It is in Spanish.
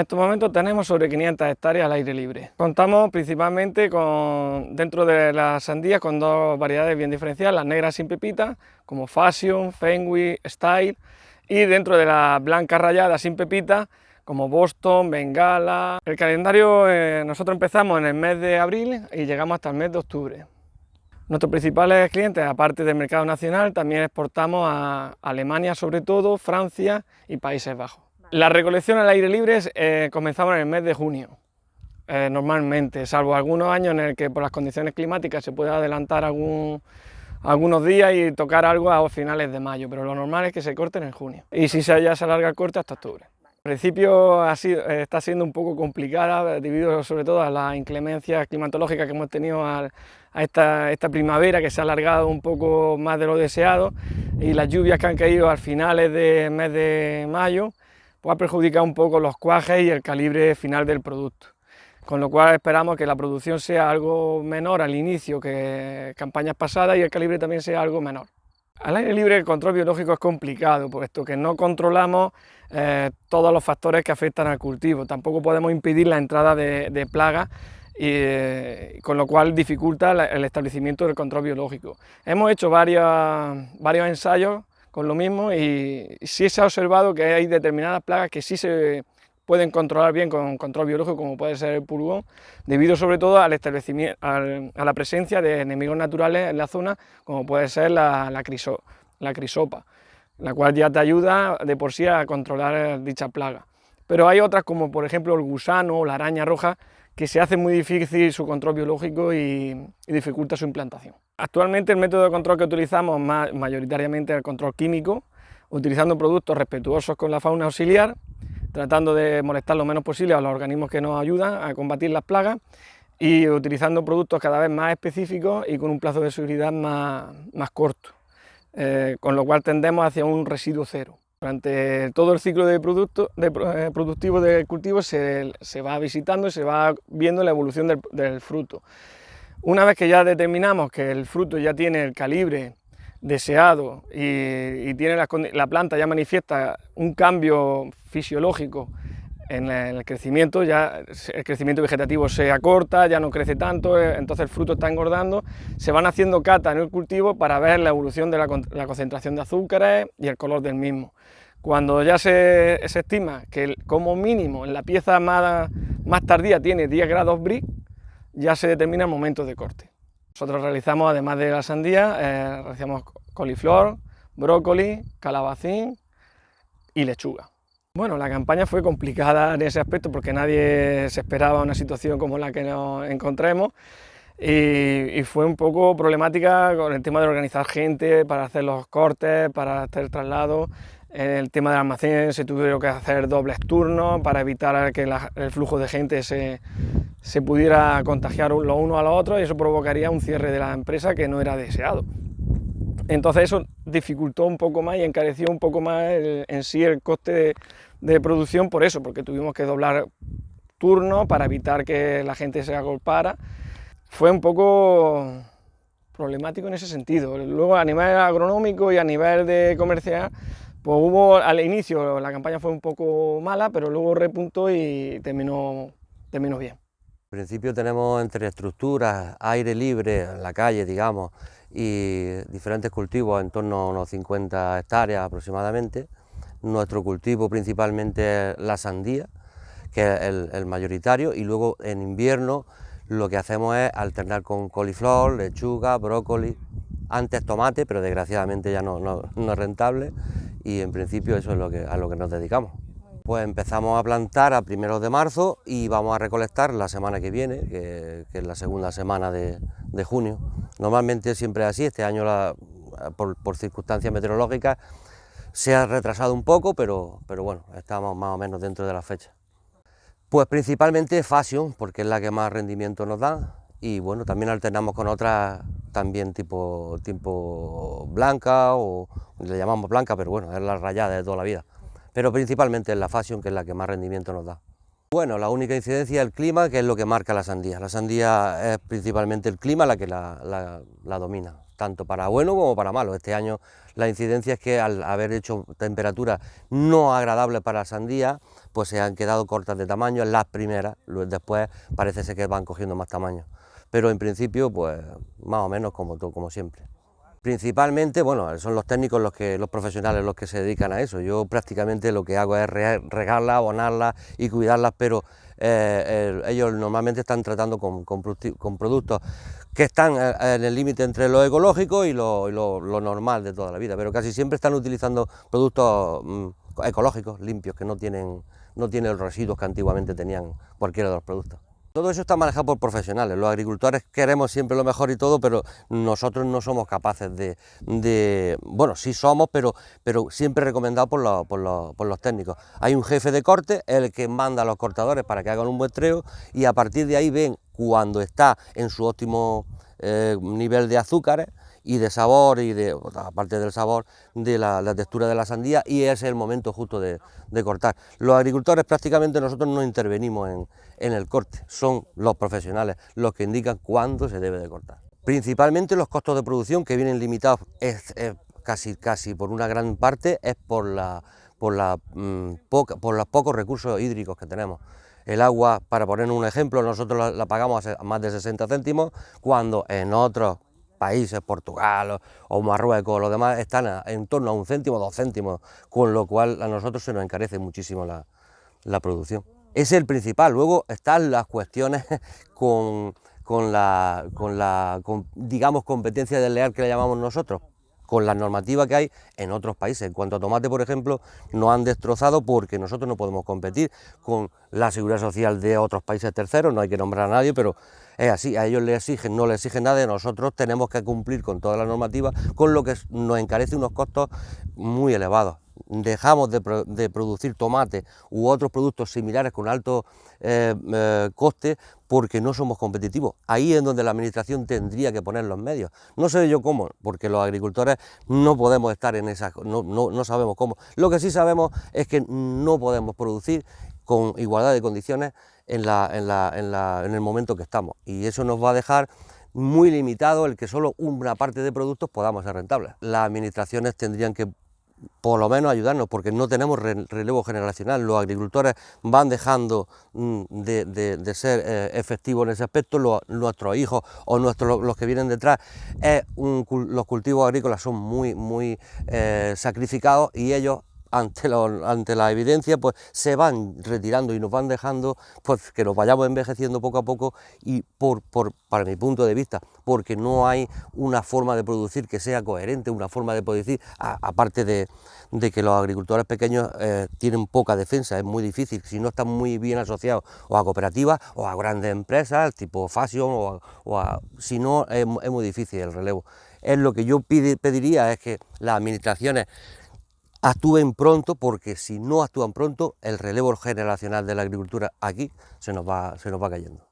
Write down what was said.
estos momentos tenemos sobre 500 hectáreas al aire libre. Contamos principalmente dentro de las sandías con dos variedades bien diferenciadas, las negras sin pepita, como Fashion, Fenway, Style, y dentro de las blancas rayadas sin pepita, como Boston, Bengala. El calendario nosotros empezamos en el mes de abril y llegamos hasta el mes de octubre. Nuestros principales clientes, aparte del mercado nacional, también exportamos a Alemania sobre todo, Francia y Países Bajos. La recolección al aire libre comenzamos en el mes de junio, normalmente, salvo algunos años en el que por las condiciones climáticas se puede adelantar algunos días y tocar algo a finales de mayo, pero lo normal es que se corten en junio. Y si ya se alarga el corte hasta octubre. Al principio está siendo un poco complicada debido sobre todo a las inclemencias climatológicas que hemos tenido a esta primavera, que se ha alargado un poco más de lo deseado, y las lluvias que han caído al finales del mes de mayo pues ha perjudicado un poco los cuajes y el calibre final del producto, con lo cual esperamos que la producción sea algo menor al inicio que campañas pasadas y el calibre también sea algo menor. Al aire libre el control biológico es complicado, puesto que no controlamos todos los factores que afectan al cultivo, tampoco podemos impedir la entrada de plagas, con lo cual dificulta el establecimiento del control biológico. Hemos hecho varios ensayos con lo mismo y sí se ha observado que hay determinadas plagas que sí se pueden controlar bien con control biológico, como puede ser el pulgón, debido sobre todo al establecimiento, a la presencia de enemigos naturales en la zona, como puede ser la crisopa, la cual ya te ayuda de por sí a controlar dicha plaga. Pero hay otras, como por ejemplo el gusano o la araña roja, que se hace muy difícil su control biológico y dificulta su implantación. Actualmente el método de control que utilizamos mayoritariamente es el control químico, utilizando productos respetuosos con la fauna auxiliar, tratando de molestar lo menos posible a los organismos que nos ayudan a combatir las plagas y utilizando productos cada vez más específicos y con un plazo de seguridad más corto, con lo cual tendemos hacia un residuo cero. Durante todo el ciclo productivo del cultivo se va visitando y se va viendo la evolución del fruto. Una vez que ya determinamos que el fruto ya tiene el calibre deseado y tiene la planta ya manifiesta un cambio fisiológico en el crecimiento, ya el crecimiento vegetativo se acorta, ya no crece tanto, entonces el fruto está engordando, se van haciendo catas en el cultivo para ver la evolución de la concentración de azúcares y el color del mismo. Cuando ya se estima que como mínimo en la pieza más tardía tiene 10 grados Brix, ya se determina el momento de corte. Nosotros realizamos, además de la sandía, realizamos coliflor, brócoli, calabacín y lechuga. Bueno, la campaña fue complicada en ese aspecto porque nadie se esperaba una situación como la que nos encontremos y fue un poco problemática con el tema de organizar gente para hacer los cortes, para hacer el traslado. El tema del almacén se tuvieron que hacer dobles turnos para evitar que el flujo de gente se pudiera contagiar los unos a los otros y eso provocaría un cierre de la empresa que no era deseado. Entonces eso dificultó un poco más y encareció un poco más en sí el coste de producción por eso, porque tuvimos que doblar turnos para evitar que la gente se agolpara. Fue un poco problemático en ese sentido. Luego a nivel agronómico y a nivel de comercial, pues al inicio la campaña fue un poco mala, pero luego repuntó y terminó bien. En principio tenemos entre estructuras, aire libre, en la calle, digamos, y diferentes cultivos en torno a unos 50 hectáreas aproximadamente. Nuestro cultivo principalmente es la sandía, que es el mayoritario, y luego en invierno lo que hacemos es alternar con coliflor, lechuga, brócoli, antes tomate, pero desgraciadamente ya no es rentable, y en principio eso es a lo que nos dedicamos. Pues empezamos a plantar a primeros de marzo y vamos a recolectar la semana que viene, que es la segunda semana de junio. Normalmente siempre es así, este año por circunstancias meteorológicas se ha retrasado un poco, pero bueno, estamos más o menos dentro de la fecha. Pues principalmente Fashion, porque es la que más rendimiento nos da, y bueno, también alternamos con otras también tipo blanca, o le llamamos blanca, pero bueno, es la rayada de toda la vida. Pero principalmente es la Fashion, que es la que más rendimiento nos da. Bueno, la única incidencia es el clima, que es lo que marca la sandía. La sandía es principalmente el clima la que la domina. tanto para bueno como para malo. Este año la incidencia es que al haber hecho temperaturas no agradables para la sandía, pues se han quedado cortas de tamaño en las primeras, después parece ser que van cogiendo más tamaño, pero en principio pues más o menos como siempre. Principalmente, bueno, son los técnicos, los profesionales los que se dedican a eso. Yo prácticamente lo que hago es regarlas, abonarlas y cuidarlas, pero ellos normalmente están tratando con productos que están en el límite entre lo ecológico y lo normal de toda la vida, pero casi siempre están utilizando productos ecológicos, limpios, que no tienen los residuos que antiguamente tenían cualquiera de los productos. Todo eso está manejado por profesionales. Los agricultores queremos siempre lo mejor y todo, pero nosotros no somos capaces bueno, sí somos, pero siempre recomendado por los técnicos. Hay un jefe de corte, el que manda a los cortadores para que hagan un muestreo, y a partir de ahí ven cuando está en su óptimo nivel de azúcares y de sabor, aparte del sabor, de la textura de la sandía, y ese es el momento justo de cortar. Los agricultores prácticamente nosotros no intervenimos en el corte, son los profesionales los que indican cuándo se debe de cortar. Principalmente los costos de producción, que vienen limitados casi por una gran parte, es por los pocos recursos hídricos que tenemos. El agua, para poner un ejemplo, nosotros la pagamos a más de 60 céntimos, cuando en otros países, Portugal o Marruecos, los demás están en torno a 1 céntimo, 2 céntimos, con lo cual a nosotros se nos encarece muchísimo la producción. Ese es el principal. Luego están las cuestiones digamos, competencia desleal, que le llamamos nosotros, con la normativa que hay en otros países. En cuanto a tomate, por ejemplo, nos han destrozado porque nosotros no podemos competir con la seguridad social de otros países terceros, no hay que nombrar a nadie, pero es así, a ellos les exigen, no les exigen nada, y nosotros tenemos que cumplir con toda la normativa, con lo que nos encarece unos costos muy elevados. Dejamos de producir tomate u otros productos similares con alto coste porque no somos competitivos. Ahí es donde la administración tendría que poner los medios. No sé yo cómo, porque los agricultores no podemos estar en esas, no sabemos cómo. Lo que sí sabemos es que no podemos producir con igualdad de condiciones en el momento que estamos, y eso nos va a dejar muy limitado el que solo una parte de productos podamos ser rentables. Las administraciones tendrían que por lo menos ayudarnos, porque no tenemos relevo generacional. Los agricultores van dejando de ser efectivos en ese aspecto. Nuestros hijos o los que vienen detrás, los cultivos agrícolas son muy sacrificados, y ellos ante la evidencia pues se van retirando y nos van dejando pues que nos vayamos envejeciendo poco a poco, y para mi punto de vista, porque no hay una forma de producir que sea coherente, una forma de producir, aparte de que los agricultores pequeños tienen poca defensa, es muy difícil, si no están muy bien asociados o a cooperativas o a grandes empresas tipo Fashion, si no es muy difícil el relevo. Es lo que yo pediría, es que las administraciones actúen pronto, porque si no actúan pronto, el relevo generacional de la agricultura aquí se nos va cayendo.